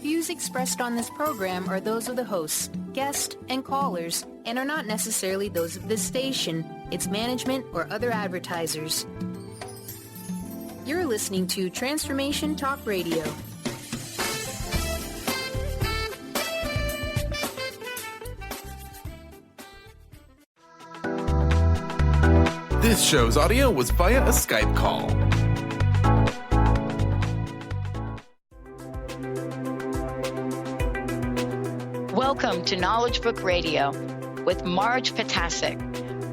views expressed on this program are those of the hosts, guests, and callers, and are not necessarily those of this station, its management, or other advertisers. You're listening to Transformation Talk Radio. This show's audio was via a Skype call. Welcome to Knowledge Book Radio with Marge Potasic.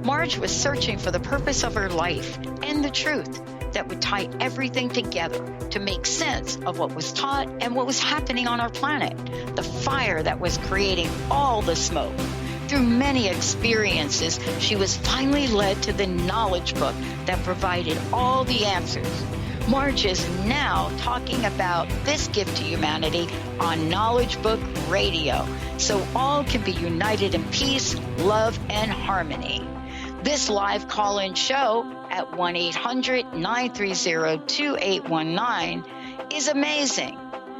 Marge was searching for the purpose of her life and the truth that would tie everything together to make sense of what was taught and what was happening on our planet, the fire that was creating all the smoke. Through many experiences, she was finally led to the knowledge book that provided all the answers. Marge is now talking about this gift to humanity on Knowledge Book Radio, so all can be united in peace, love, and harmony. This live call-in show at 1-800-930-2819 is amazing.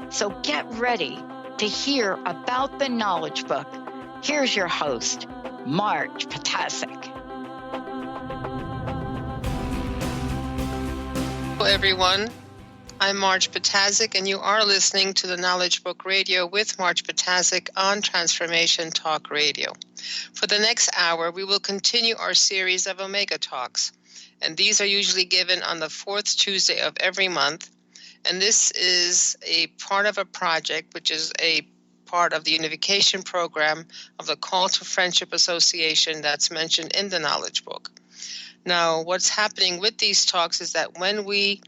So get ready to hear about the knowledge book. Here's your host, Marge Potasic. Hello, everyone. I'm Marge Potasic, and you are listening to the Knowledge Book Radio with Marge Potasic on Transformation Talk Radio. For the next hour, we will continue our series of Omega Talks, and these are usually given on the fourth Tuesday of every month. And this is a part of a project, which is a part of the unification program of the Call to Friendship Association that's mentioned in the Knowledge Book. Now, what's happening with these talks is that when we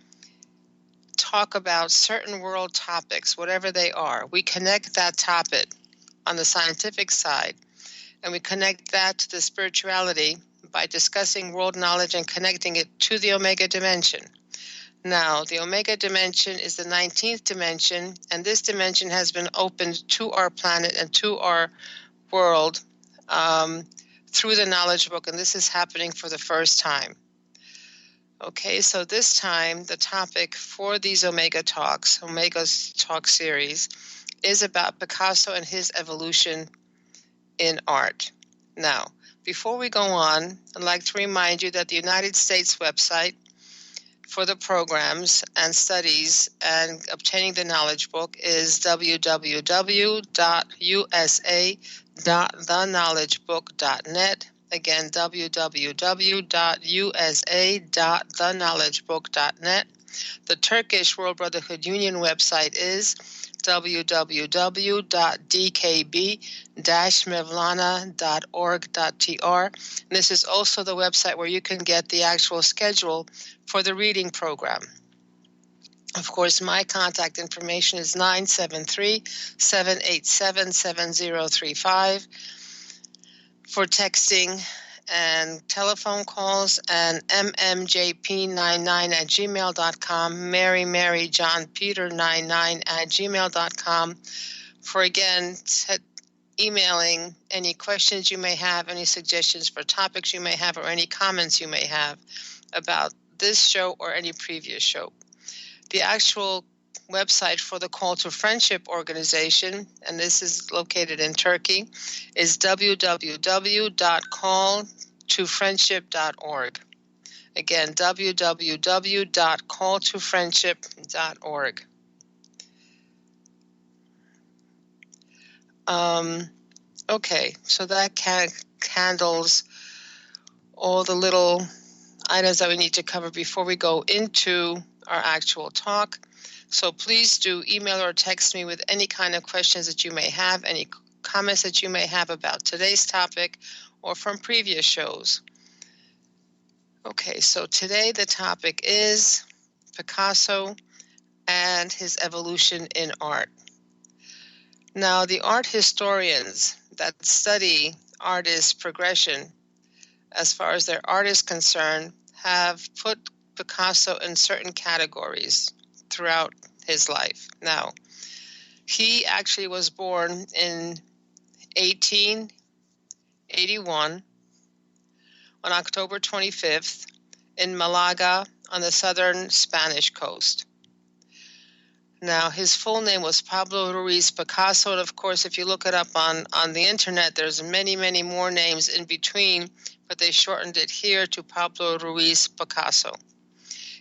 talk about certain world topics, whatever they are, we connect that topic on the scientific side, and we connect that to the spirituality by discussing world knowledge and connecting it to the Omega dimension. Now, the Omega dimension is the 19th dimension, and this dimension has been opened to our planet and to our world through the Knowledge Book, and this is happening for the first time. Okay, so this time, the topic for these Omega Talk series, is about Picasso and his evolution in art. Now, before we go on, I'd like to remind you that the United States website for the programs and studies and obtaining the knowledge book is www.usa.theknowledgebook.net. Again, www.usa.theknowledgebook.net. The Turkish World Brotherhood Union website is www.dkb-mevlana.org.tr. This is also the website where you can get the actual schedule for the reading program. Of course, my contact information is 973-787-7035 for texting and telephone calls, and mmjp99@gmail.com, Mary John Peter 99@gmail.com for, again, emailing any questions you may have, any suggestions for topics you may have, or any comments you may have about this show or any previous show. The actual website for the Call to Friendship organization, and this is located in Turkey, is www.calltofriendship.org. Again, www.calltofriendship.org. Okay, so that handles all the little items that we need to cover before we go into our actual talk. So please do email or text me with any kind of questions that you may have, any comments that you may have about today's topic or from previous shows. Okay, so today the topic is Picasso and his evolution in art. Now, the art historians that study artist progression, as far as their art is concerned, have put Picasso in certain categories throughout his life. Now, he actually was born in 1881 on October 25th in Malaga on the southern Spanish coast. Now, his full name was Pablo Ruiz Picasso, and of course, if you look it up on the internet, there's many, many more names in between, but they shortened it here to Pablo Ruiz Picasso.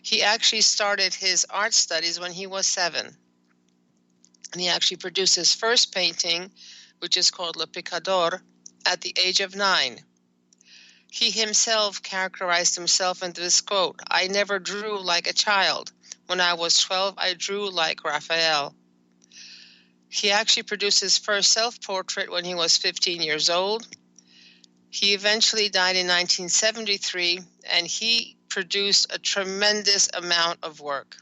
He actually started his art studies when he was 7, and he actually produced his first painting, which is called Le Picador, at the age of 9. He himself characterized himself in this quote, "I never drew like a child. When I was 12, I drew like Raphael." He actually produced his first self-portrait when he was 15 years old. He eventually died in 1973, and he produced a tremendous amount of work.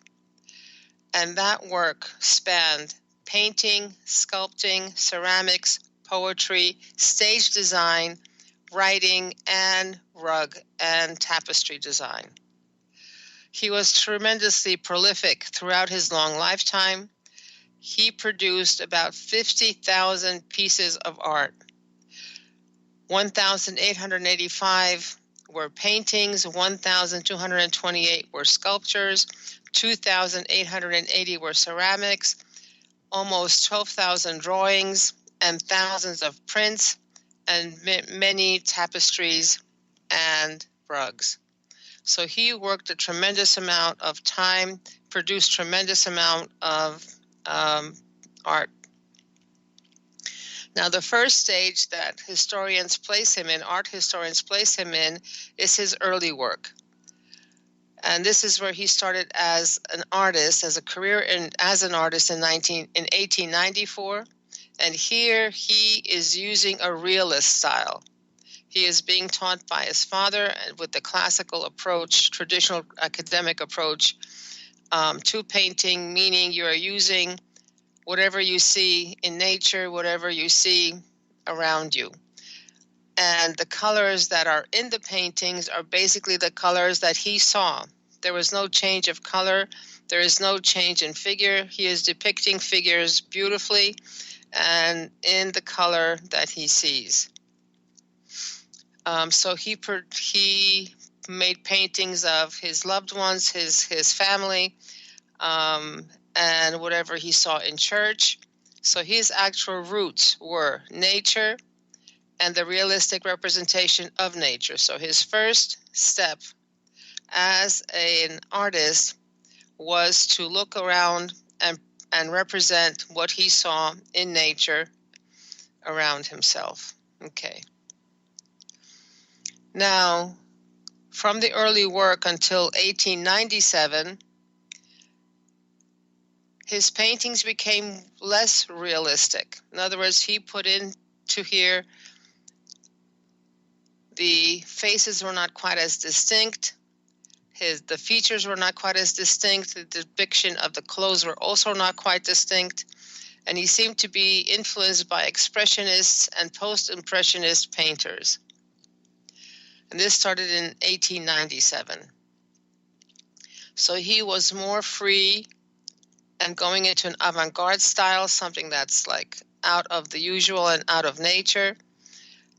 And that work spanned painting, sculpting, ceramics, poetry, stage design, writing, and rug and tapestry design. He was tremendously prolific throughout his long lifetime. He produced about 50,000 pieces of art. 1,885 were paintings, 1,228 were sculptures, 2,880 were ceramics, almost 12,000 drawings, and thousands of prints, and many tapestries and rugs. So he worked a tremendous amount of time, produced tremendous amount of art. Now, the first stage that historians place him in, art historians place him in, is his early work. And this is where he started as an artist, as a career as an artist in 1894. And here he is using a realist style. He is being taught by his father with the classical approach, traditional academic approach to painting, meaning you are using whatever you see in nature, whatever you see around you. And the colors that are in the paintings are basically the colors that he saw. There was no change of color. There is no change in figure. He is depicting figures beautifully and in the color that he sees. So he made paintings of his loved ones, his family, and whatever he saw in church. So his actual roots were nature and the realistic representation of nature. So his first step as an artist was to look around and represent what he saw in nature around himself. Okay. Now, from the early work until 1897, his paintings became less realistic. In other words, he put into here the faces were not quite as distinct. The features were not quite as distinct. The depiction of the clothes were also not quite distinct. And he seemed to be influenced by expressionists and post-impressionist painters. And this started in 1897. So he was more free and going into an avant-garde style, something that's like out of the usual and out of nature.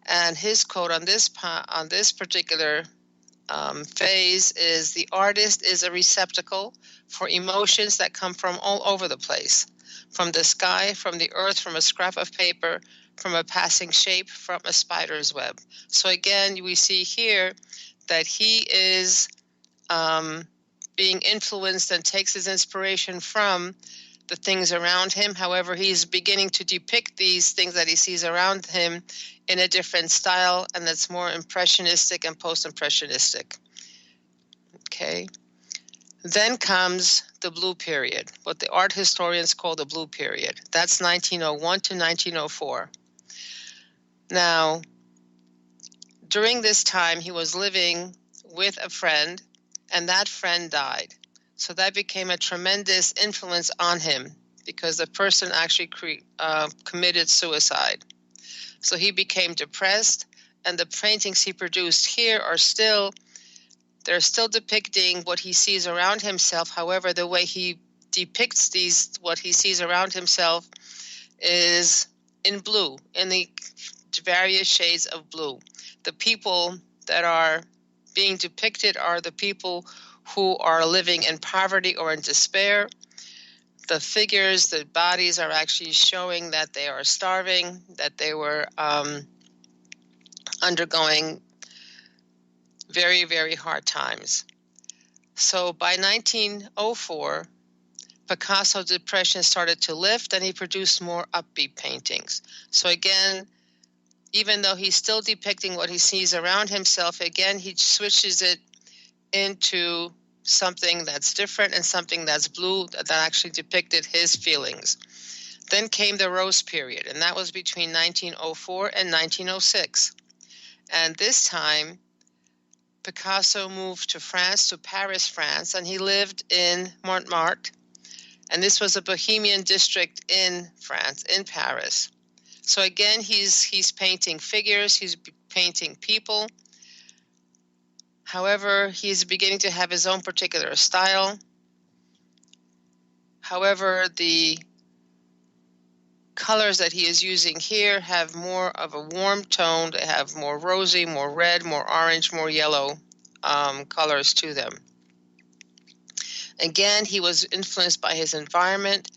And his quote on this particular phase is, "The artist is a receptacle for emotions that come from all over the place, from the sky, from the earth, from a scrap of paper, from a passing shape, from a spider's web." So again, we see here that he is being influenced and takes his inspiration from the things around him. However, he's beginning to depict these things that he sees around him in a different style, and that's more impressionistic and post-impressionistic. Okay. Then comes the Blue Period, what the art historians call the Blue Period. That's 1901 to 1904. Now, during this time, he was living with a friend, and that friend died. So that became a tremendous influence on him because the person actually committed suicide. So he became depressed, and the paintings he produced here they're still depicting what he sees around himself. However, the way he depicts what he sees around himself is in blue, in the various shades of blue. The people that are being depicted are the people who are living in poverty or in despair. the figures, the bodies are actually showing that they are starving, that they were undergoing very, very hard times. So by 1904, Picasso's depression started to lift and he produced more upbeat paintings. So again, even though he's still depicting what he sees around himself, again, he switches it into something that's different and something that's blue that actually depicted his feelings. Then came the Rose period, and that was between 1904 and 1906. And this time, Picasso moved to France, to Paris, France, and he lived in Montmartre. And this was a Bohemian district in France, in Paris. So again, he's painting figures, he's painting people. However, he's beginning to have his own particular style. However, the colors that he is using here have more of a warm tone. They have more rosy, more red, more orange, more yellow colors to them. Again, he was influenced by his environment,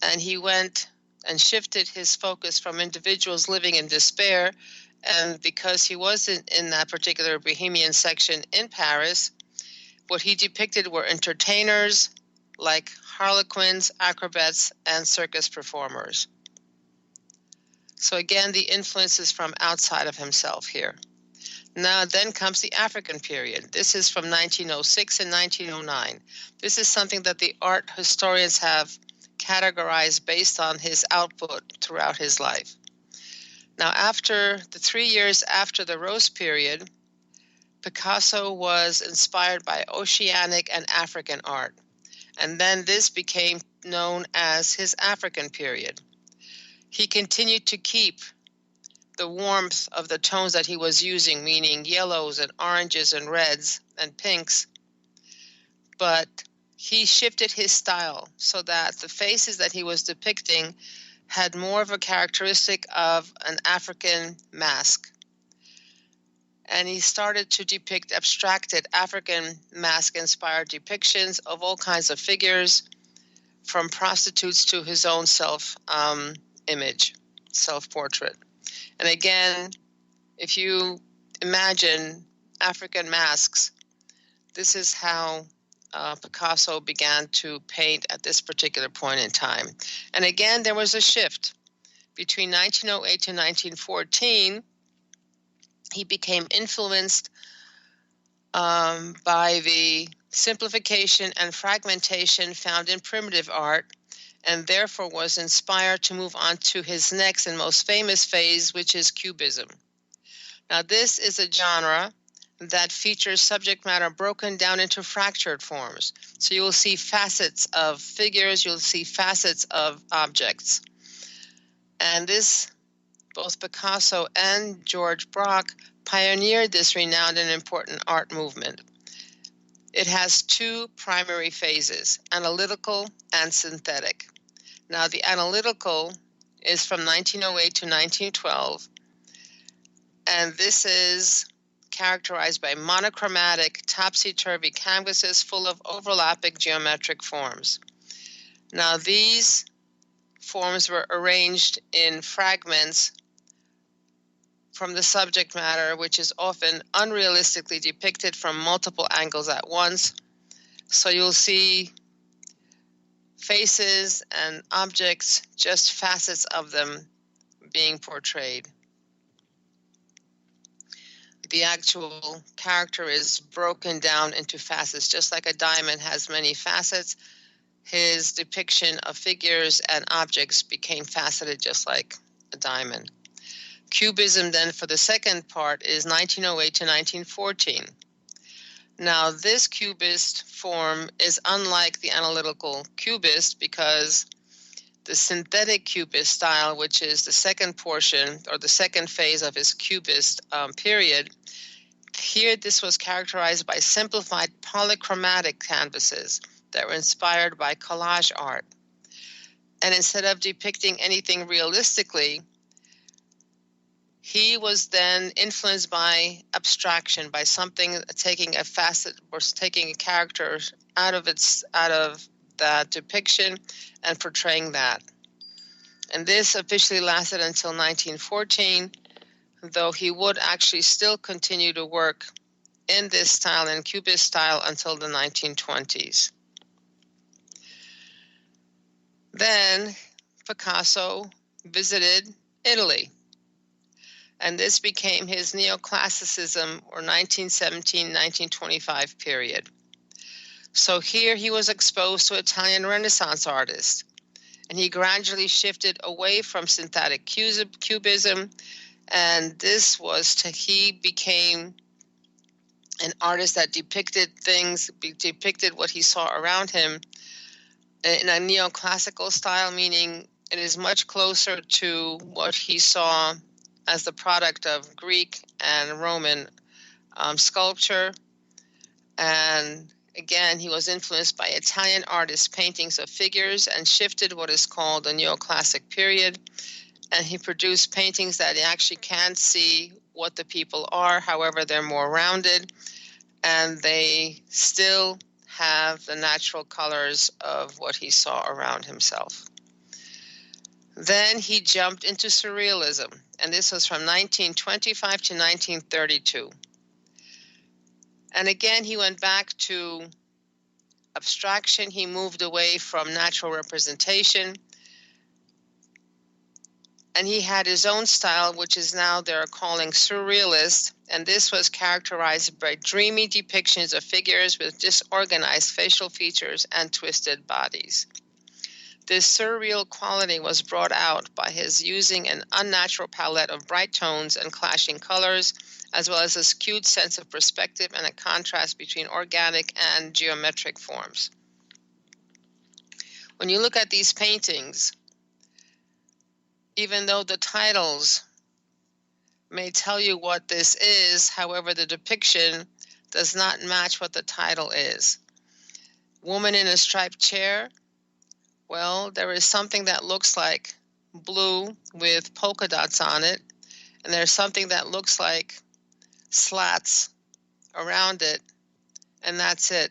and he went and shifted his focus from individuals living in despair. And because he was in that particular Bohemian section in Paris, what he depicted were entertainers like harlequins, acrobats, and circus performers. So again, the influence is from outside of himself here. Now, then comes the African period. This is from 1906 and 1909. This is something that the art historians have categorized based on his output throughout his life. Now, after the 3 years after the Rose period, Picasso was inspired by oceanic and African art. And then this became known as his African period. He continued to keep the warmth of the tones that he was using, meaning yellows and oranges and reds and pinks, but he shifted his style so that the faces that he was depicting had more of a characteristic of an African mask. And he started to depict abstracted African mask-inspired depictions of all kinds of figures, from prostitutes to his own self-image, self-portrait. And again, if you imagine African masks, this is how Picasso began to paint at this particular point in time. And again, there was a shift. Between 1908 to 1914, he became influenced by the simplification and fragmentation found in primitive art, and therefore was inspired to move on to his next and most famous phase, which is Cubism. Now, this is a genre that features subject matter broken down into fractured forms. So you will see facets of figures, you'll see facets of objects. And this, both Picasso and George Braque pioneered this renowned and important art movement. It has two primary phases, analytical and synthetic. Now, the analytical is from 1908 to 1912, and this is characterized by monochromatic, topsy-turvy canvases full of overlapping geometric forms. Now, these forms were arranged in fragments from the subject matter, which is often unrealistically depicted from multiple angles at once. So you'll see faces and objects, just facets of them being portrayed. The actual character is broken down into facets, just like a diamond has many facets. His depiction of figures and objects became faceted just like a diamond. Cubism then for the second part is 1908 to 1914. Now this cubist form is unlike the analytical cubist because the synthetic cubist style, which is the second portion or the second phase of his cubist period, here this was characterized by simplified polychromatic canvases that were inspired by collage art. And instead of depicting anything realistically, he was then influenced by abstraction, by something taking a facet or taking a character out of that depiction and portraying that. And this officially lasted until 1914, though he would actually still continue to work in this style, in Cubist style, until the 1920s. Then Picasso visited Italy, and this became his neoclassicism, or 1917-1925 period. So here he was exposed to Italian Renaissance artists, and he gradually shifted away from synthetic cubism, and he became an artist that depicted what he saw around him in a neoclassical style, meaning it is much closer to what he saw as the product of Greek and Roman sculpture. And again, he was influenced by Italian artists' paintings of figures and shifted what is called the neoclassic period. And he produced paintings that you actually can see what the people are, however, they're more rounded, and they still have the natural colors of what he saw around himself. Then he jumped into surrealism, and this was from 1925 to 1932. And again, he went back to abstraction. He moved away from natural representation, and he had his own style, which is now they're calling surrealist, and this was characterized by dreamy depictions of figures with disorganized facial features and twisted bodies. This surreal quality was brought out by his using an unnatural palette of bright tones and clashing colors, as well as a skewed sense of perspective and a contrast between organic and geometric forms. When you look at these paintings, even though the titles may tell you what this is, however, the depiction does not match what the title is. Woman in a striped chair. Well, there is something that looks like blue with polka dots on it, and there's something that looks like slats around it, and that's it.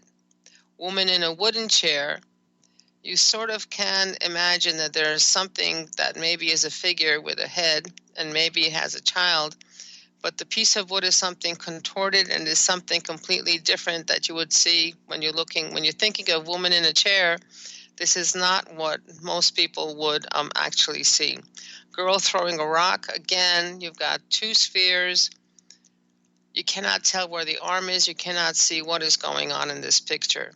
Woman in a wooden chair. You sort of can imagine that there's something that maybe is a figure with a head and maybe it has a child, but the piece of wood is something contorted and is something completely different that you would see when you're thinking of woman in a chair. This is not what most people would actually see. Girl throwing a rock. Again, you've got two spheres. You cannot tell where the arm is. You cannot see what is going on in this picture.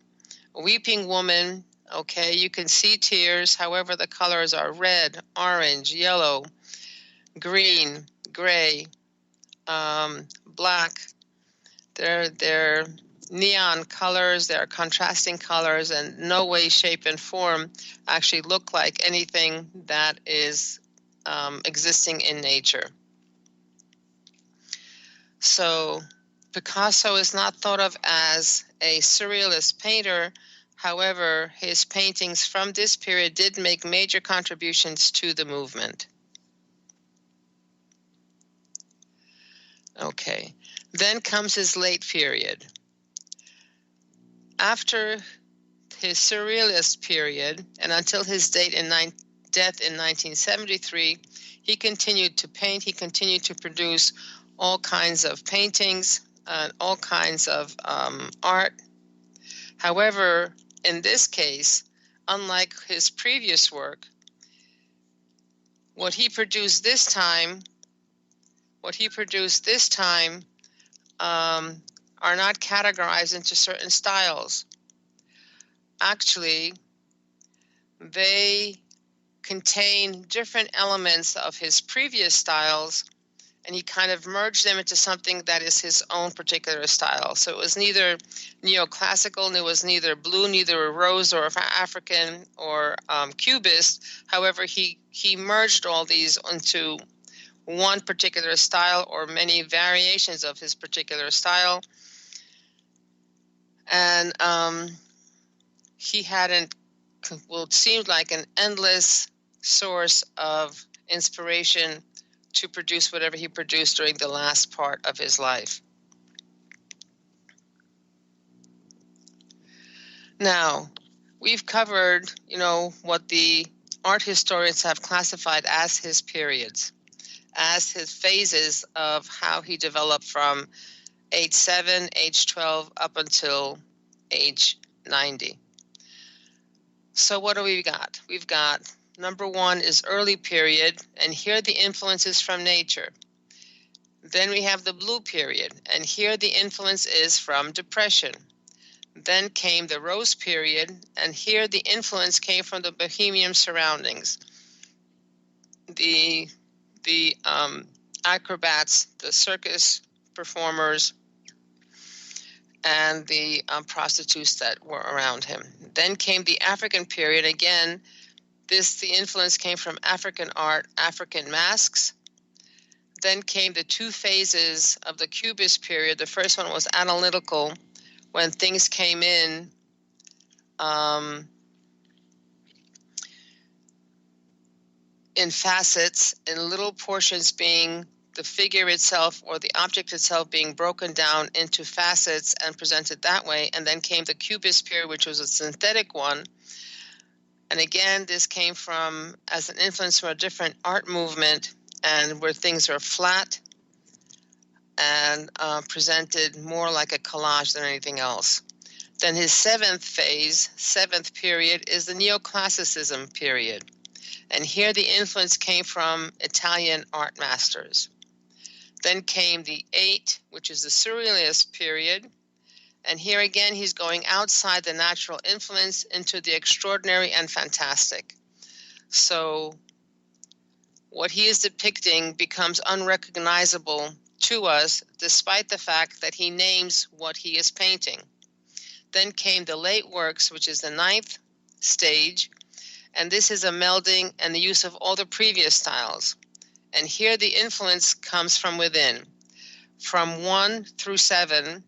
A weeping woman. Okay, you can see tears. However, the colors are red, orange, yellow, green, gray, black. They're neon colors. They're contrasting colors, and no way, shape, and form actually look like anything that is existing in nature. So Picasso is not thought of as a surrealist painter. However, his paintings from this period did make major contributions to the movement. Okay, then comes his late period. After his surrealist period, and until his death in 1973, he continued to paint. He continued to produce all kinds of paintings, all kinds of art. However, in this case, unlike his previous work, what he produced this time are not categorized into certain styles. Actually, they contain different elements of his previous styles, and he kind of merged them into something that is his own particular style. So it was neither neoclassical, and it was neither blue, neither a rose or African or Cubist. However, he merged all these into one particular style or many variations of his particular style. And he had it seemed like an endless source of inspiration to produce whatever he produced during the last part of his life. Now, we've covered, what the art historians have classified as his periods, as his phases of how he developed from age 7, age 12, up until age 90. So what do we got? We've got number 1 is early period, and here the influences from nature. Then we have the blue period, and here the influence is from depression. Then came the rose period, and here the influence came from the bohemian surroundings. The acrobats, the circus performers, and the prostitutes that were around him. Then came the African period. Again, the influence came from African art, African masks. Then came the 2 phases of the Cubist period. The first one was analytical, when things came in facets, in little portions, being the figure itself or the object itself being broken down into facets and presented that way. And then came the Cubist period, which was a synthetic one. And again, this came from as an influence from a different art movement, and where things are flat and presented more like a collage than anything else. Then his 7th period, is the neoclassicism period. And here the influence came from Italian art masters. Then came the 8, which is the Surrealist period. And here again, he's going outside the natural influence into the extraordinary and fantastic. So what he is depicting becomes unrecognizable to us, despite the fact that he names what he is painting. Then came the late works, which is the 9th stage, and this is a melding and the use of all the previous styles. And here the influence comes from within. From 1 through 7,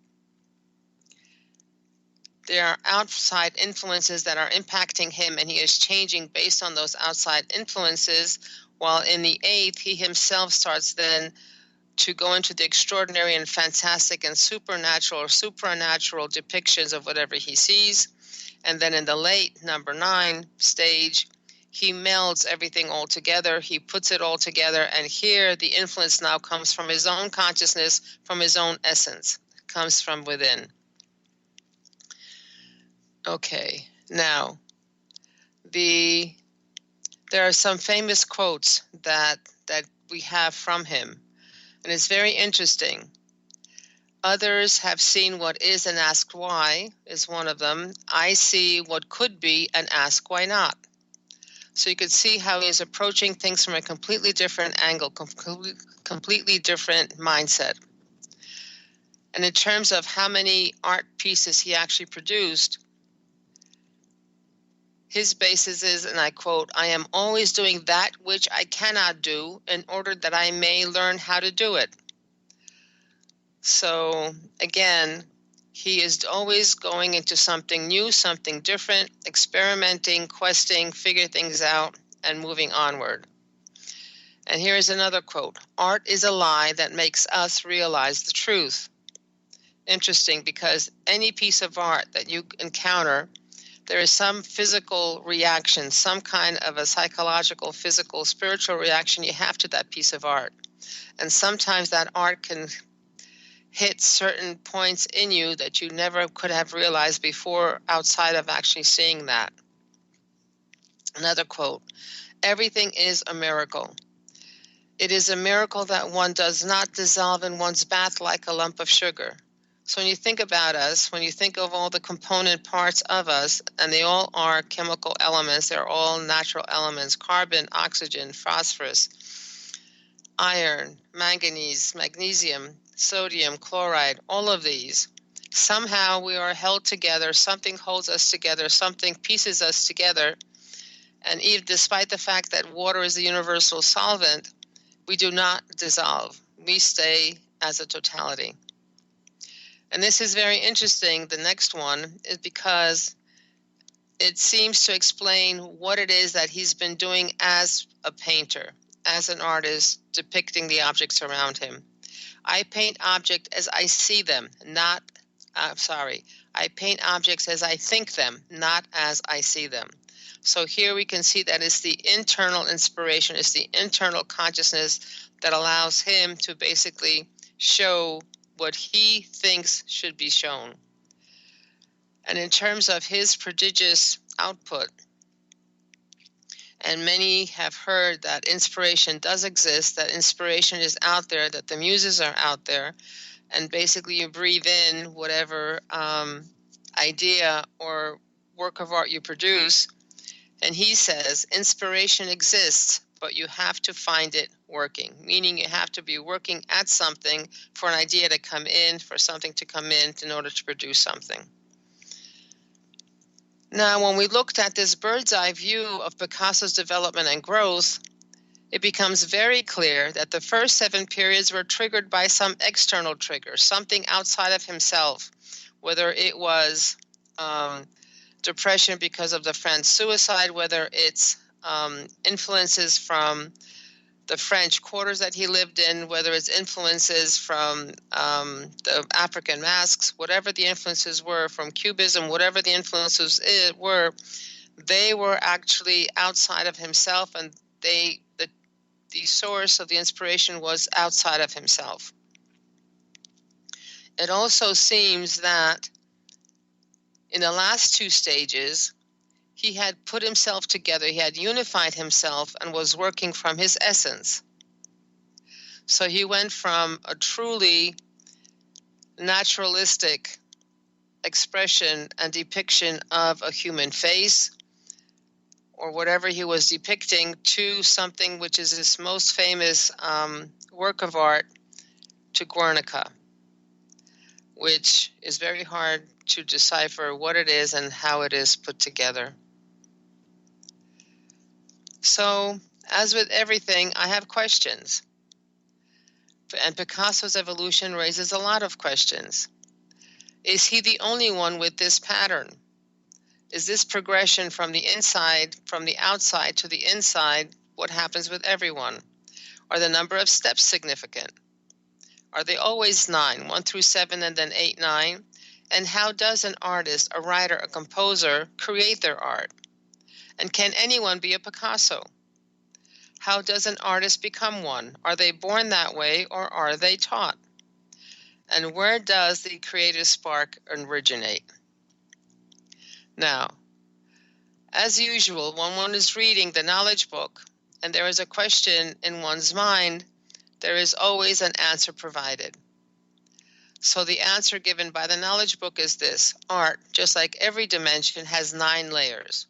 there are outside influences that are impacting him, and he is changing based on those outside influences, while in the 8th, he himself starts then to go into the extraordinary and fantastic and supernatural or supranatural depictions of whatever he sees. And then in the late number 9 stage, he melds everything all together. He puts it all together. And here the influence now comes from his own consciousness, from his own essence, comes from within. Okay, now there are some famous quotes that we have from him. And it's very interesting. Others have seen what is and asked why is one of them. I see what could be and ask why not. So you could see how he's approaching things from a completely different angle, completely different mindset. And in terms of how many art pieces he actually produced, his basis is, and I quote, "I am always doing that which I cannot do in order that I may learn how to do it." So again, he is always going into something new, something different, experimenting, questing, figure things out, and moving onward. And here is another quote: "Art is a lie that makes us realize the truth." Interesting, because any piece of art that you encounter, there is some physical reaction, some kind of a psychological, physical, spiritual reaction you have to that piece of art. And sometimes that art can hit certain points in you that you never could have realized before outside of actually seeing that. Another quote: "Everything is a miracle. It is a miracle that one does not dissolve in one's bath like a lump of sugar." So when you think about us, when you think of all the component parts of us, and they all are chemical elements, they're all natural elements: carbon, oxygen, phosphorus, iron, manganese, magnesium, sodium, chloride, all of these. Somehow we are held together, something holds us together, something pieces us together. And even despite the fact that water is a universal solvent, we do not dissolve. We stay as a totality. And this is very interesting, the next one, is because it seems to explain what it is that he's been doing as a painter, as an artist, depicting the objects around him. I paint objects as I see them, I paint objects as I think them, not as I see them. So here we can see that it's the internal inspiration, it's the internal consciousness that allows him to basically show what he thinks should be shown. And in terms of his prodigious output, and many have heard that inspiration does exist, that inspiration is out there, that the muses are out there, and basically you breathe in whatever idea or work of art you produce. And he says, inspiration exists, but you have to find it working, meaning you have to be working at something for an idea to come in, for something to come in order to produce something. Now, when we looked at this bird's eye view of Picasso's development and growth, it becomes very clear that the first 7 periods were triggered by some external trigger, something outside of himself, whether it was depression because of the friend's suicide, whether it's influences from the French quarters that he lived in, whether it's influences from the African masks, whatever the influences were from Cubism, whatever the influences were, they were actually outside of himself, and the source of the inspiration was outside of himself. It also seems that in the last 2 stages, he had put himself together, he had unified himself and was working from his essence. So he went from a truly naturalistic expression and depiction of a human face, or whatever he was depicting, to something which is his most famous work of art, to Guernica, which is very hard to decipher what it is and how it is put together. So, as with everything, I have questions. And Picasso's evolution raises a lot of questions. Is he the only one with this pattern? Is this progression from the inside, from the outside to the inside, what happens with everyone? Are the number of steps significant? Are they always 9, 1 through 7, and then 8, 9? And how does an artist, a writer, a composer create their art? And can anyone be a Picasso? How does an artist become one? Are they born that way, or are they taught? And where does the creative spark originate? Now, as usual, when one is reading the knowledge book and there is a question in one's mind, there is always an answer provided. So the answer given by the knowledge book is this: art, just like every dimension, has 9 layers.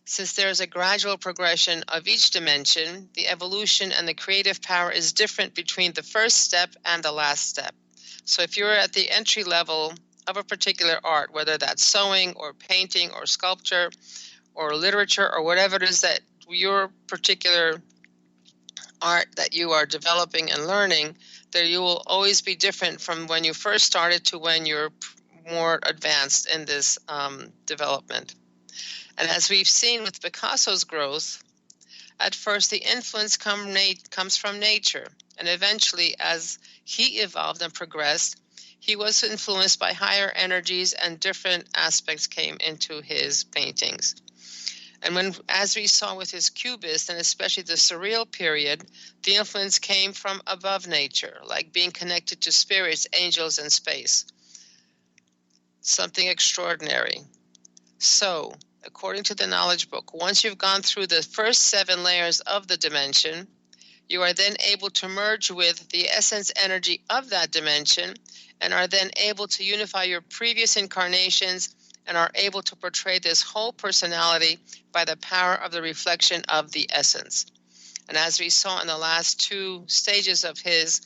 Since there is a gradual progression of each dimension, the evolution and the creative power is different between the first step and the last step. So if you're at the entry level of a particular art, whether that's sewing or painting or sculpture or literature or whatever it is that your particular art that you are developing and learning, there you will always be different from when you first started to when you're more advanced in this development. And as we've seen with Picasso's growth, at first the influence comes from nature, and eventually as he evolved and progressed, he was influenced by higher energies and different aspects came into his paintings. And as we saw with his Cubist, and especially the surreal period, the influence came from above nature, like being connected to spirits, angels, and space. Something extraordinary. So, according to the knowledge book, once you've gone through the first 7 layers of the dimension, you are then able to merge with the essence energy of that dimension and are then able to unify your previous incarnations and are able to portray this whole personality by the power of the reflection of the essence. And as we saw in the last 2 stages of his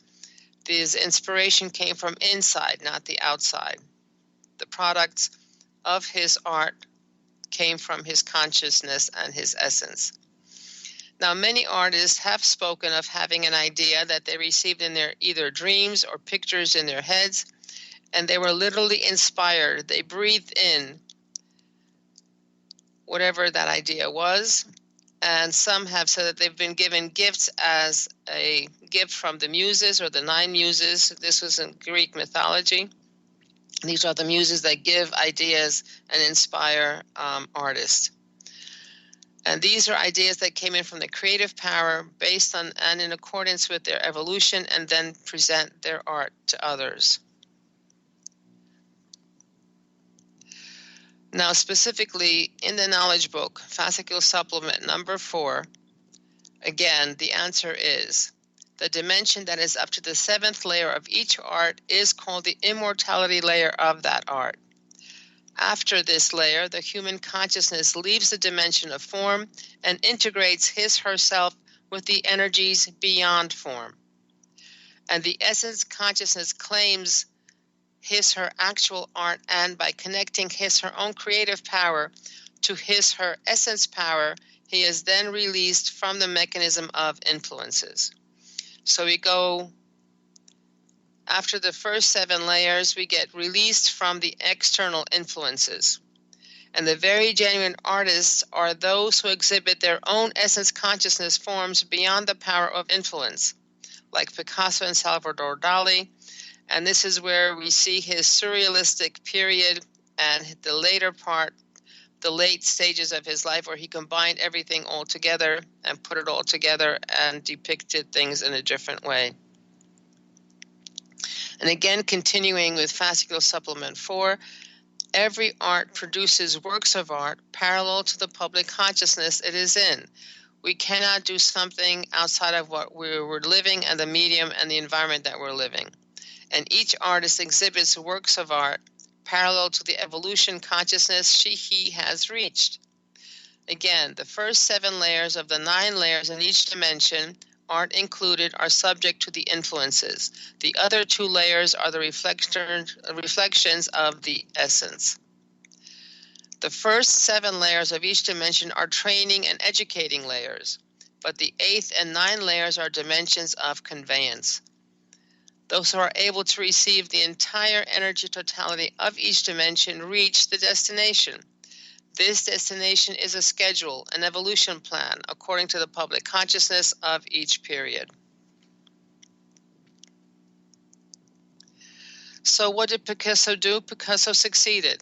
inspiration came from inside, not the outside. The products of his art came from his consciousness and his essence. Now, many artists have spoken of having an idea that they received in their either dreams or pictures in their heads, and they were literally inspired. They breathed in whatever that idea was, and some have said that they've been given gifts as a gift from the muses or the 9 muses. This was in Greek mythology. These are the muses that give ideas and inspire artists. And these are ideas that came in from the creative power based on and in accordance with their evolution, and then present their art to others. Now, specifically in the knowledge book, Fascicule Supplement number 4, again, the answer is the dimension that is up to the 7th layer of each art is called the immortality layer of that art. After this layer, the human consciousness leaves the dimension of form and integrates his/herself with the energies beyond form. And the essence consciousness claims his/her actual art, and by connecting his/her own creative power to his/her essence power, he is then released from the mechanism of influences. So we go, after the first 7 layers, we get released from the external influences. And the very genuine artists are those who exhibit their own essence consciousness forms beyond the power of influence, like Picasso and Salvador Dali. And this is where we see his surrealistic period and the later part, the late stages of his life, where he combined everything all together and put it all together and depicted things in a different way. And again, continuing with Fascicule Supplement 4, every art produces works of art parallel to the public consciousness it is in. We cannot do something outside of what we're living and the medium and the environment that we're living. And each artist exhibits works of art parallel to the evolution consciousness he has reached. Again, the first 7 layers of the 9 layers in each dimension, art included, are subject to the influences. The other 2 layers are the reflections of the essence. The first 7 layers of each dimension are training and educating layers, but the 8th and 9th layers are dimensions of conveyance. Those who are able to receive the entire energy totality of each dimension reach the destination. This destination is a schedule, an evolution plan, according to the public consciousness of each period. So what did Picasso do? Picasso succeeded.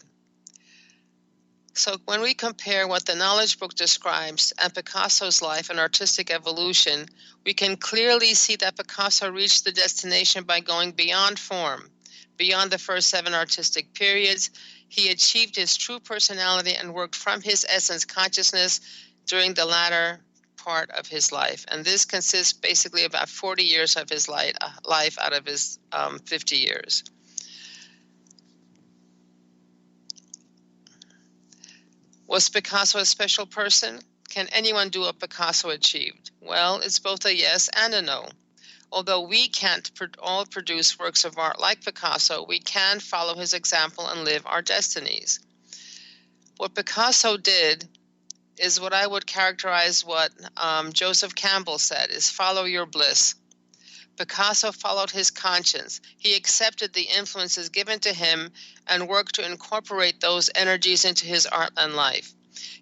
So when we compare what the knowledge book describes and Picasso's life and artistic evolution, we can clearly see that Picasso reached the destination by going beyond form. Beyond the first 7 artistic periods, he achieved his true personality and worked from his essence consciousness during the latter part of his life. And this consists basically about 40 years of his life out of his 50 years. Was Picasso a special person? Can anyone do what Picasso achieved? Well, it's both a yes and a no. Although we can't all produce works of art like Picasso, we can follow his example and live our destinies. What Picasso did is what I would characterize what Joseph Campbell said, is follow your bliss. Picasso followed his conscience. He accepted the influences given to him and worked to incorporate those energies into his art and life.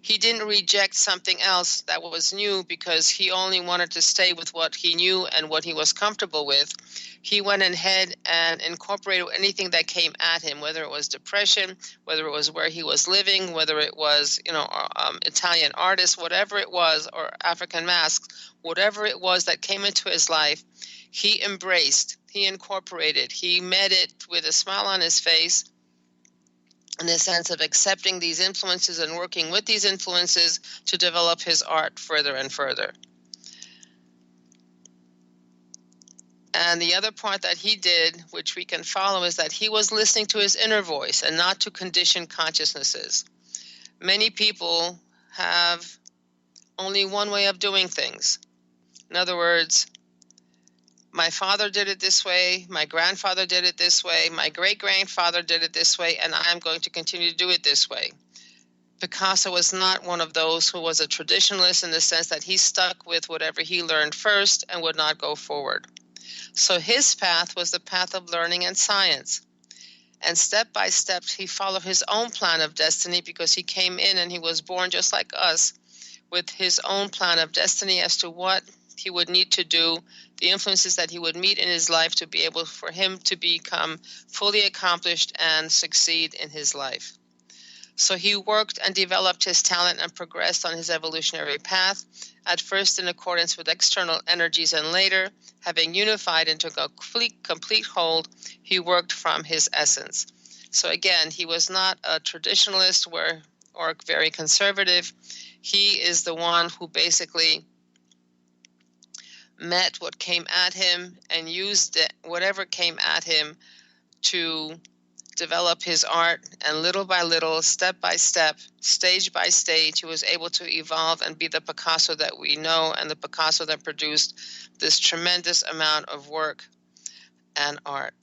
He didn't reject something else that was new because he only wanted to stay with what he knew and what he was comfortable with. He went ahead and incorporated anything that came at him, whether it was depression, whether it was where he was living, whether it was, Italian artists, whatever it was, or African masks, whatever it was that came into his life, he embraced, he incorporated, he met it with a smile on his face, in the sense of accepting these influences and working with these influences to develop his art further and further. And the other part that he did, which we can follow, is that he was listening to his inner voice and not to conditioned consciousnesses. Many people have only one way of doing things. In other words, my father did it this way, my grandfather did it this way, my great-grandfather did it this way, and I'm going to continue to do it this way. Picasso was not one of those who was a traditionalist in the sense that he stuck with whatever he learned first and would not go forward. So his path was the path of learning and science. And step by step, he followed his own plan of destiny because he came in and he was born just like us with his own plan of destiny as to what he would need to do, the influences that he would meet in his life to be able for him to become fully accomplished and succeed in his life. So he worked and developed his talent and progressed on his evolutionary path, at first in accordance with external energies, and later, having unified into a complete hold, he worked from his essence. So again, he was not a traditionalist or very conservative. He is the one who basically met what came at him and used it, whatever came at him, to develop his art, and little by little, step by step, stage by stage, he was able to evolve and be the Picasso that we know, and the Picasso that produced this tremendous amount of work and art.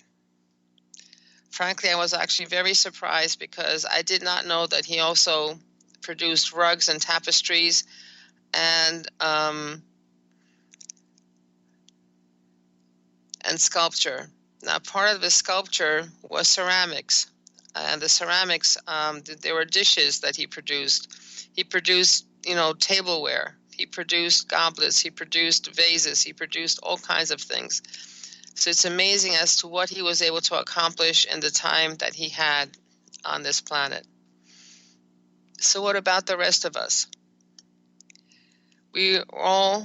Frankly, I was actually very surprised because I did not know that he also produced rugs and tapestries and sculpture. Now, part of the sculpture was ceramics, and the ceramics, there were dishes that he produced. He produced, tableware. He produced goblets. He produced vases. He produced all kinds of things. So it's amazing as to what he was able to accomplish in the time that he had on this planet. So what about the rest of us? We're all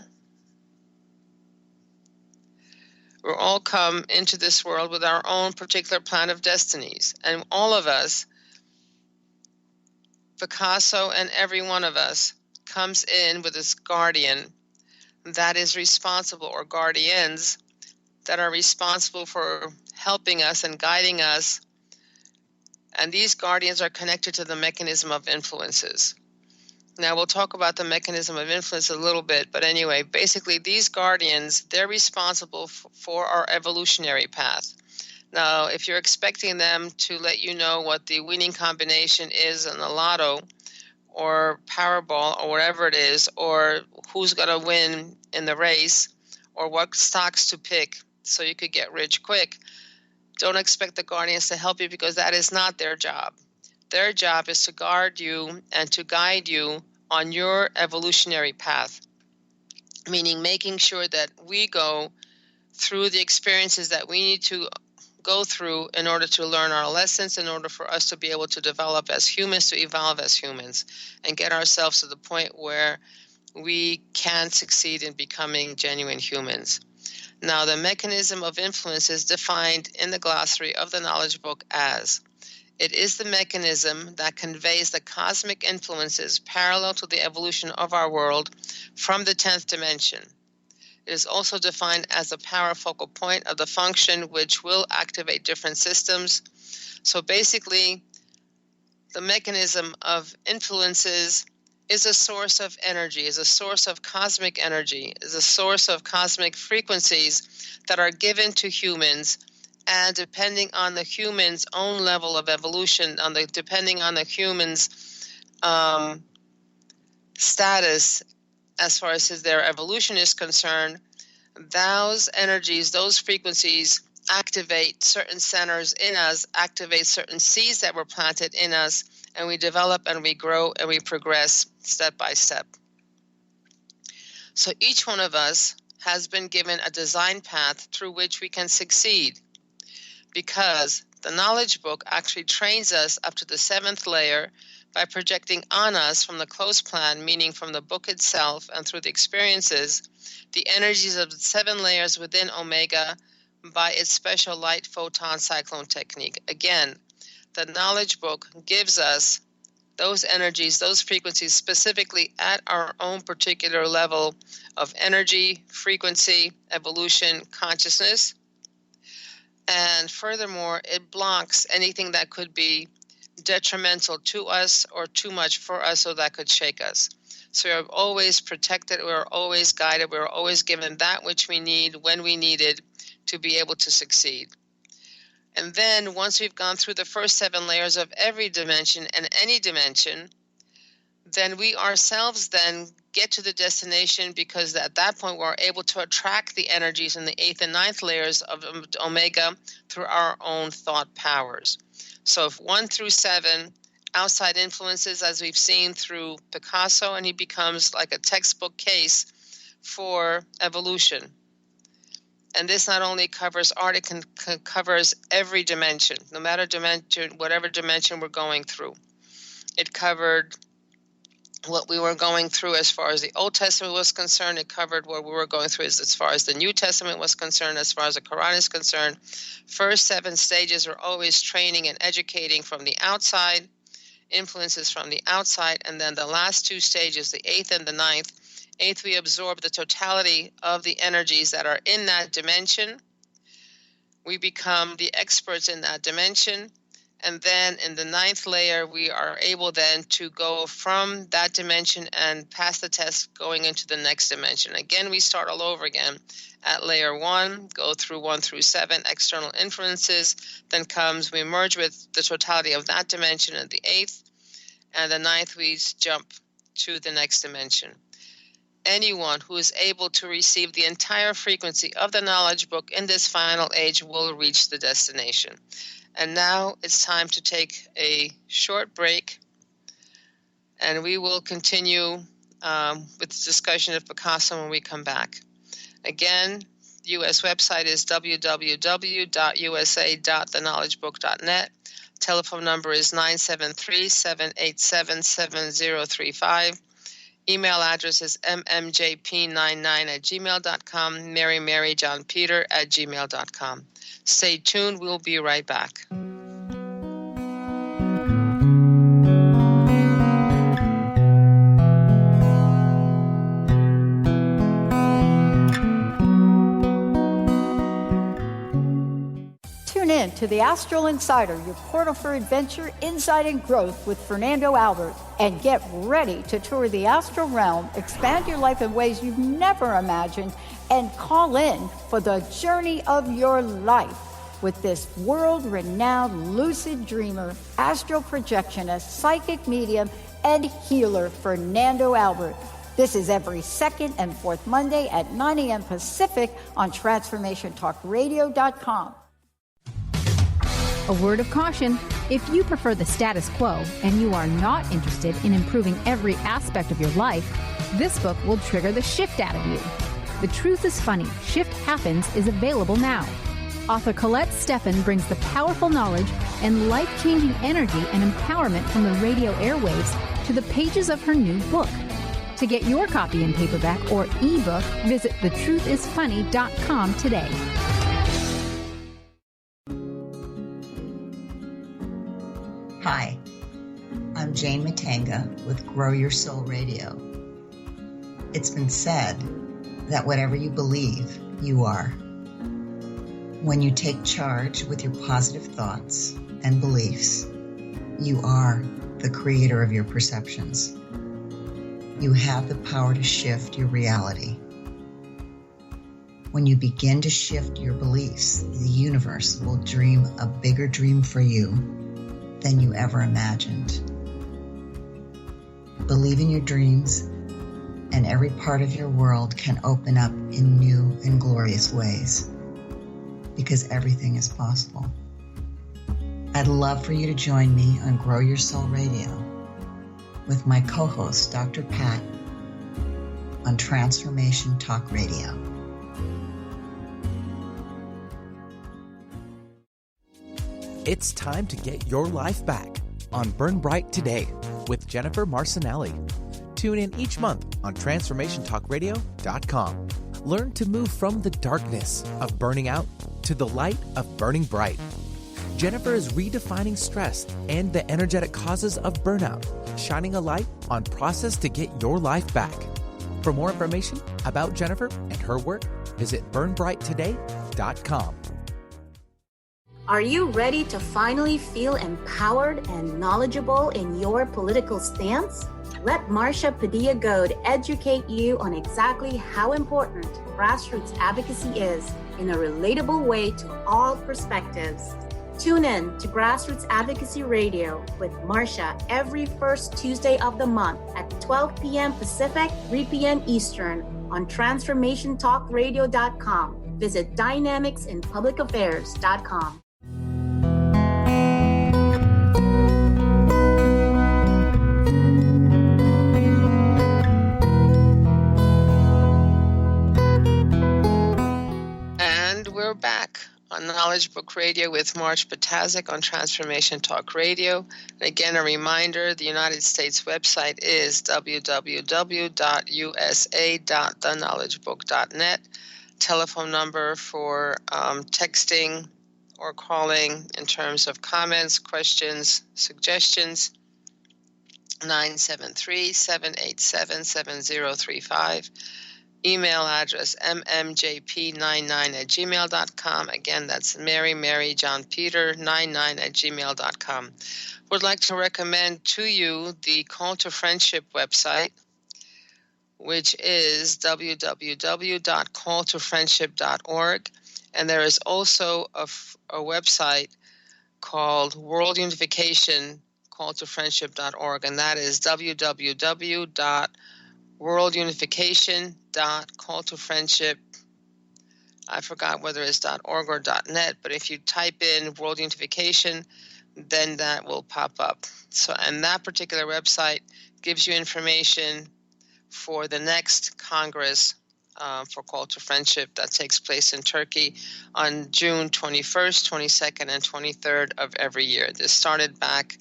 come into this world with our own particular plan of destinies. And all of us, Picasso and every one of us, comes in with this guardian that is responsible, or guardians that are responsible for helping us and guiding us. And these guardians are connected to the mechanism of influences. Now, we'll talk about the mechanism of influence a little bit, but anyway, basically these guardians, they're responsible for our evolutionary path. Now, if you're expecting them to let you know what the winning combination is in the lotto or Powerball or whatever it is, or who's going to win in the race, or what stocks to pick so you could get rich quick, don't expect the guardians to help you, because that is not their job. Their job is to guard you and to guide you on your evolutionary path, meaning making sure that we go through the experiences that we need to go through in order to learn our lessons, in order for us to be able to develop as humans, to evolve as humans, and get ourselves to the point where we can succeed in becoming genuine humans. Now, the mechanism of influence is defined in the glossary of the Knowledge Book as: it is the mechanism that conveys the cosmic influences parallel to the evolution of our world from the 10th dimension. It is also defined as the power focal point of the function which will activate different systems. So basically, the mechanism of influences is a source of energy, is a source of cosmic energy, is a source of cosmic frequencies that are given to humans. And depending on the human's own level of evolution, depending on the human's status as far as their evolution is concerned, those energies, those frequencies activate certain centers in us, activate certain seeds that were planted in us, and we develop and we grow and we progress step by step. So each one of us has been given a design path through which we can succeed, because the Knowledge Book actually trains us up to the 7th layer by projecting on us from the close plan, meaning from the book itself and through the experiences, the energies of the 7 layers within Omega by its special light photon cyclone technique. Again, the Knowledge Book gives us those energies, those frequencies, specifically at our own particular level of energy, frequency, evolution, consciousness. And furthermore, it blocks anything that could be detrimental to us or too much for us, so that could shake us. So we're always protected, we're always guided, we're always given that which we need when we need it to be able to succeed. And then once we've gone through the first 7 layers of every dimension and any dimension, then we ourselves then get to the destination, because at that point we're able to attract the energies in the 8th and 9th layers of Omega through our own thought powers. So if 1 through 7, outside influences, as we've seen through Picasso, and he becomes like a textbook case for evolution. And this not only covers art, it covers every dimension, no matter dimension, whatever dimension we're going through. It covered what we were going through as far as the Old Testament was concerned. It covered what we were going through as far as the New Testament was concerned, as far as the Quran is concerned. First 7 stages were always training and educating from the outside, influences from the outside, and then the last 2 stages, the 8th and the 9th. 8th, we absorb the totality of the energies that are in that dimension. We become the experts in that dimension. And then in the 9th layer, we are able then to go from that dimension and pass the test going into the next dimension. Again, we start all over again at layer 1, go through 1 through 7, external influences. Then comes, we merge with the totality of that dimension at the 8th. And the 9th, we jump to the next dimension. Anyone who is able to receive the entire frequency of the knowledge book in this final age will reach the destination. And now it's time to take a short break, and we will continue with the discussion of Picasso when we come back. Again, the U.S. website is www.usa.theknowledgebook.net. Telephone number is 973-787-7035. Email address is mmjp99@gmail.com, maryjohnpeter@gmail.com. Stay tuned. We'll be right back. Tune in to the Astral Insider, your portal for adventure, insight, and growth with Fernando Albert. And get ready to tour the astral realm, expand your life in ways you've never imagined, and call in for the journey of your life with this world-renowned lucid dreamer, astral projectionist, psychic medium, and healer, Fernando Albert. This is every second and fourth Monday at 9 a.m. Pacific on TransformationTalkRadio.com. A word of caution: if you prefer the status quo and you are not interested in improving every aspect of your life, this book will trigger the shift out of you. The Truth is Funny, Shift Happens is available now. Author Colette Steffen brings the powerful knowledge and life-changing energy and empowerment from the radio airwaves to the pages of her new book. To get your copy in paperback or ebook, visit thetruthisfunny.com today. Hi, I'm Jane Matanga with Grow Your Soul Radio. It's been said that whatever you believe, you are. When you take charge with your positive thoughts and beliefs, you are the creator of your perceptions. You have the power to shift your reality. When you begin to shift your beliefs, the universe will dream a bigger dream for you than you ever imagined. Believe in your dreams, and every part of your world can open up in new and glorious ways, because everything is possible. I'd love for you to join me on Grow Your Soul Radio with my co-host, Dr. Pat, on Transformation Talk Radio. It's time to get your life back on Burn Bright Today with Jennifer Marcinelli. Tune in each month on TransformationTalkRadio.com. Learn to move from the darkness of burning out to the light of burning bright. Jennifer is redefining stress and the energetic causes of burnout, shining a light on process to get your life back. For more information about Jennifer and her work, visit burnbrighttoday.com. Are you ready to finally feel empowered and knowledgeable in your political stance? Let Marcia Padilla-Goad educate you on exactly how important grassroots advocacy is in a relatable way to all perspectives. Tune in to Grassroots Advocacy Radio with Marcia every first Tuesday of the month at 12 p.m. Pacific, 3 p.m. Eastern on TransformationTalkRadio.com. Visit DynamicsInPublicAffairs.com. And we're back on Knowledge Book Radio with Marge Patazik on Transformation Talk Radio. And again, a reminder, the United States website is www.usa.theknowledgebook.net. Telephone number for texting or calling in terms of comments, questions, suggestions, 973-787-7035. Email address mmjp99@gmail.com. Again, that's Mary John Peter 99@gmail.com. Would like to recommend to you the Call to Friendship website, which is www.calltofriendship.org. And there is also a website called World Unification calltofriendship.org, and that is www.worldunification.calltofriendship. I forgot whether it's .org or .net, but if you type in World Unification, then that will pop up. So, and that particular website gives you information for the next Congress for Call to Friendship that takes place in Turkey on June 21st, 22nd, and 23rd of every year. This started back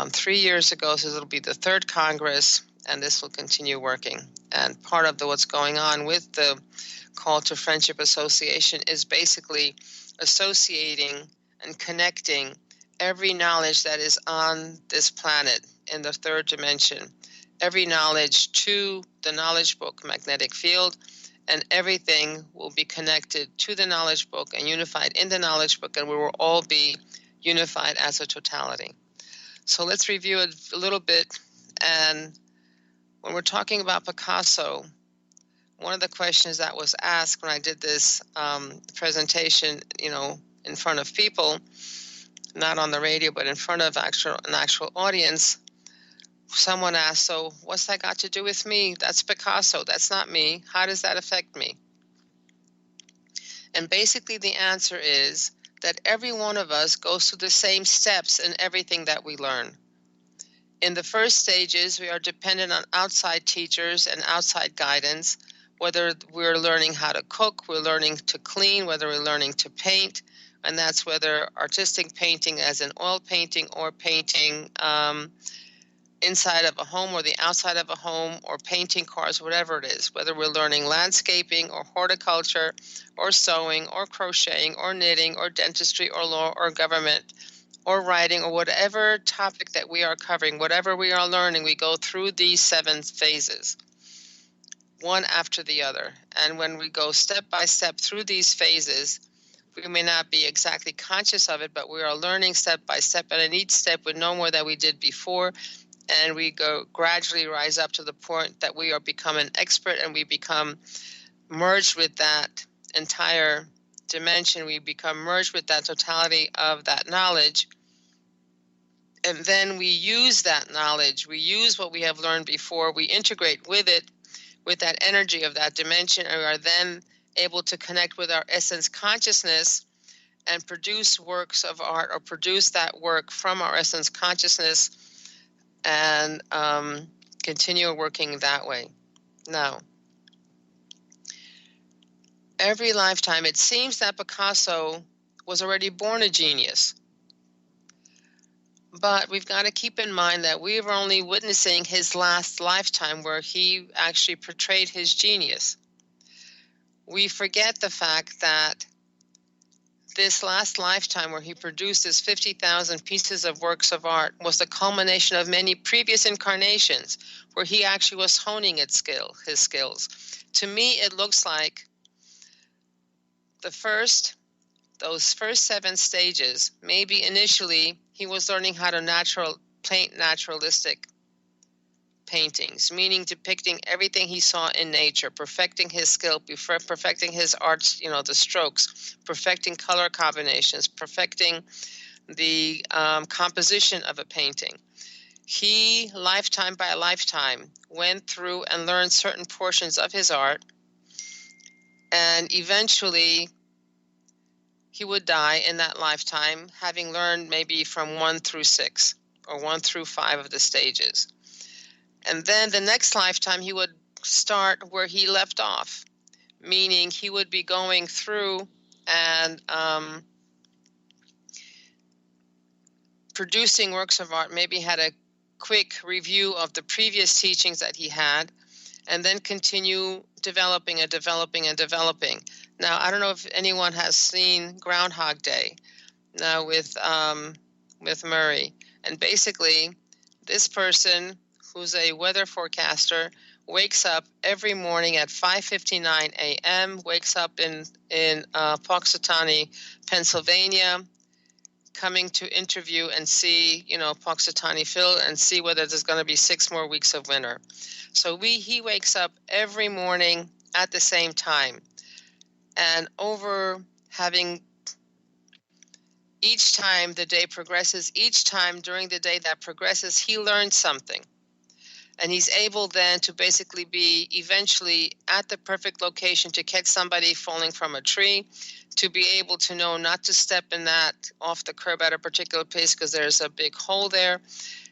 3 years ago, so it'll be the third Congress, and this will continue working. And part of what's going on with the Call to Friendship Association is basically associating and connecting every knowledge that is on this planet in the third dimension, every knowledge to the knowledge book magnetic field, and everything will be connected to the knowledge book and unified in the knowledge book, and we will all be unified as a totality. So let's review it a little bit. And when we're talking about Picasso, one of the questions that was asked when I did this presentation, in front of people, not on the radio, but in front of an actual audience, someone asked, so what's that got to do with me? That's Picasso. That's not me. How does that affect me? And basically the answer is that every one of us goes through the same steps in everything that we learn. In the first stages, we are dependent on outside teachers and outside guidance, whether we're learning how to cook, we're learning to clean, whether we're learning to paint, and that's whether artistic painting as in oil painting or painting inside of a home or the outside of a home or painting cars, whatever it is, whether we're learning landscaping or horticulture or sewing or crocheting or knitting or dentistry or law or government or writing or whatever topic that we are covering, whatever we are learning, we go through these 7 phases, one after the other. And when we go step by step through these phases, we may not be exactly conscious of it, but we are learning step by step, and in each step we know more than we did before, and we go gradually rise up to the point that we are become an expert, and we become merged with that entire dimension. We become merged with that totality of that knowledge, and then we use that knowledge. We use what we have learned before. We integrate with it, with that energy of that dimension, and we are then able to connect with our essence consciousness and produce works of art or produce that work from our essence consciousness and continue working that way. Now, every lifetime, it seems that Picasso was already born a genius. But we've got to keep in mind that we were only witnessing his last lifetime where he actually portrayed his genius. We forget the fact that this last lifetime where he produced his 50,000 pieces of works of art was the culmination of many previous incarnations where he actually was honing his skills. To me, it looks like those first 7 stages, maybe initially he was learning how to paint naturalistic paintings, meaning depicting everything he saw in nature, perfecting his skill, perfecting his arts, the strokes, perfecting color combinations, perfecting the composition of a painting. He, lifetime by lifetime, went through and learned certain portions of his art, and eventually he would die in that lifetime, having learned maybe from 1 through 6 or 1 through 5 of the stages. And then the next lifetime, he would start where he left off, meaning he would be going through and producing works of art, maybe had a quick review of the previous teachings that he had, and then continue developing and developing and developing. Now, I don't know if anyone has seen Groundhog Day now with Murray. And basically, this person, who's a weather forecaster, wakes up every morning at 5:59 a.m., wakes up in Punxsutawney, Pennsylvania, coming to interview and see, Punxsutawney Phil, and see whether there's going to be 6 more weeks of winter. So he wakes up every morning at the same time. And over having each time the day progresses, each time during the day that progresses, he learns something. And he's able then to basically be eventually at the perfect location to catch somebody falling from a tree, to be able to know not to step in that off the curb at a particular place because there's a big hole there.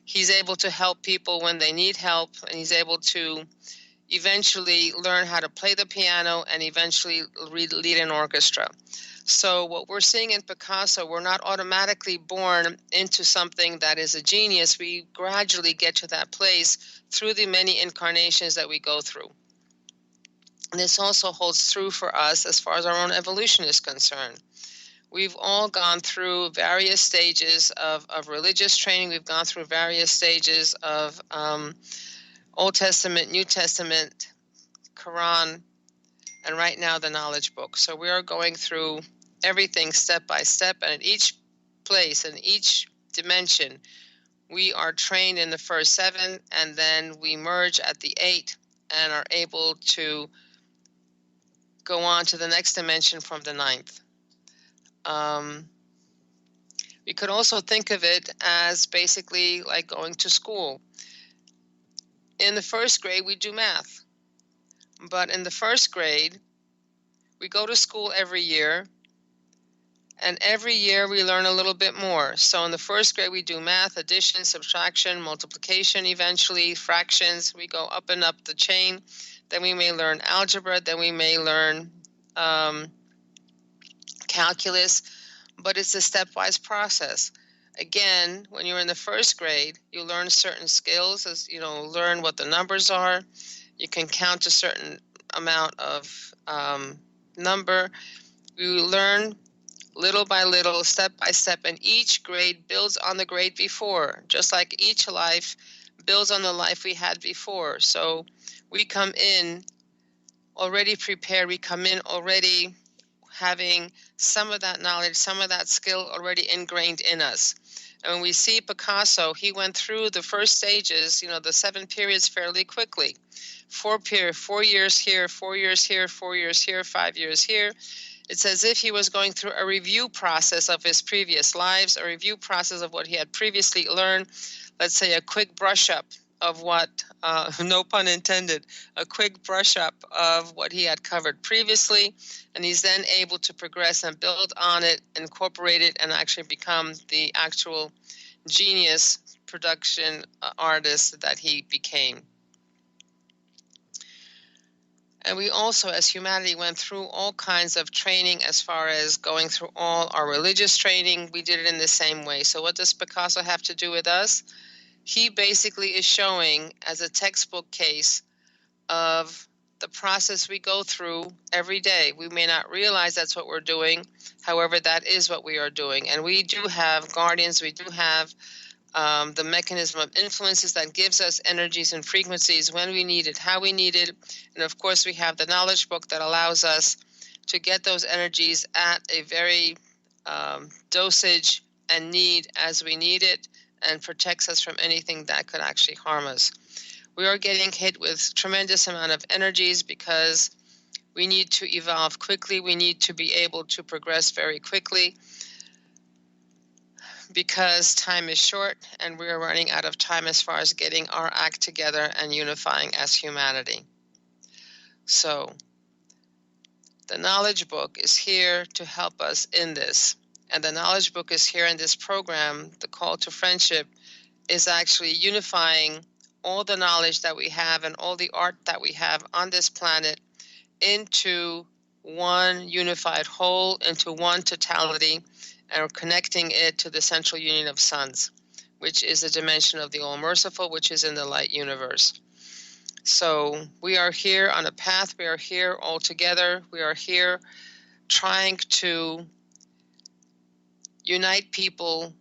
He's able to help people when they need help, and he's able to eventually learn how to play the piano and eventually lead an orchestra. So what we're seeing in Picasso, we're not automatically born into something that is a genius. We gradually get to that place through the many incarnations that we go through. And this also holds true for us as far as our own evolution is concerned. We've all gone through various stages of religious training. We've gone through various stages of Old Testament, New Testament, Quran, and right now the knowledge book. So we are going through everything step by step, and at each place and each dimension, we are trained in the first 7, and then we merge at the 8 and are able to go on to the next dimension from the 9th. We could also think of it as basically like going to school. In the first grade, we do math. But in the first grade, we go to school every year, and every year we learn a little bit more. So in the first grade, we do math, addition, subtraction, multiplication, eventually fractions. We go up and up the chain. Then we may learn algebra. Then we may learn calculus. But it's a stepwise process. Again, when you're in the first grade, you learn certain skills, as learn what the numbers are. You can count a certain amount of number. You learn little by little, step by step, and each grade builds on the grade before, just like each life builds on the life we had before. So we come in already prepared. We come in already having some of that knowledge, some of that skill already ingrained in us. And when we see Picasso, he went through the first stages, the 7 periods fairly quickly. 4 years here, 4 years here, 4 years here, 5 years here. It's as if he was going through a review process of his previous lives, a review process of what he had previously learned. Let's say a quick brush up of what, no pun intended, a quick brush up of what he had covered previously. And he's then able to progress and build on it, incorporate it, and actually become the actual genius production artist that he became. And we also, as humanity, went through all kinds of training as far as going through all our religious training. We did it in the same way. So what does Picasso have to do with us? He basically is showing as a textbook case of the process we go through every day. We may not realize that's what we're doing. However, that is what we are doing. And we do have guardians. We do have the mechanism of influences that gives us energies and frequencies when we need it, how we need it. And of course, we have the knowledge book that allows us to get those energies at a very dosage and need as we need it, and protects us from anything that could actually harm us. We are getting hit with tremendous amount of energies because we need to evolve quickly. We need to be able to progress very quickly because time is short and we are running out of time as far as getting our act together and unifying as humanity. So the knowledge book is here to help us in this. And the knowledge book is here in this program. The call to friendship is actually unifying all the knowledge that we have and all the art that we have on this planet into one unified whole, into one totality, and we're connecting it to the central union of suns, which is a dimension of the All-Merciful, which is in the light universe. So we are here on a path. We are here all together. We are here trying to unite people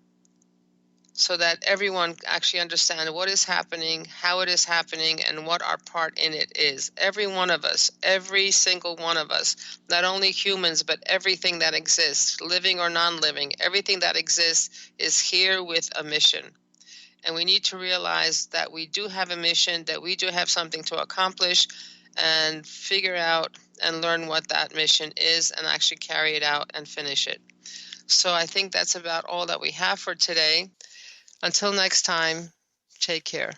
so that everyone actually understands what is happening, how it is happening, and what our part in it is. Every one of us, every single one of us, not only humans, but everything that exists, living or non-living, everything that exists is here with a mission. And we need to realize that we do have a mission, that we do have something to accomplish, and figure out and learn what that mission is and actually carry it out and finish it. So I think that's about all that we have for today. Until next time, take care.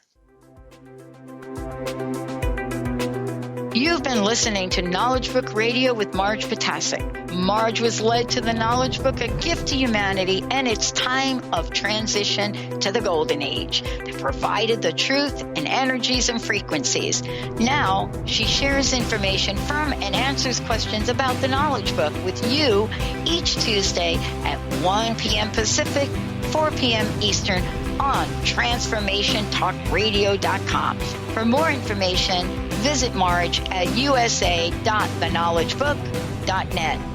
You've been listening to Knowledge Book Radio with Marge Potasic. Marge was led to the Knowledge Book, a gift to humanity, and its time of transition to the Golden Age that provided the truth and energies and frequencies. Now, she shares information from and answers questions about the Knowledge Book with you each Tuesday at 1 p.m. Pacific, 4 p.m. Eastern on TransformationTalkRadio.com. For more information, visit Marge at usa.theknowledgebook.net.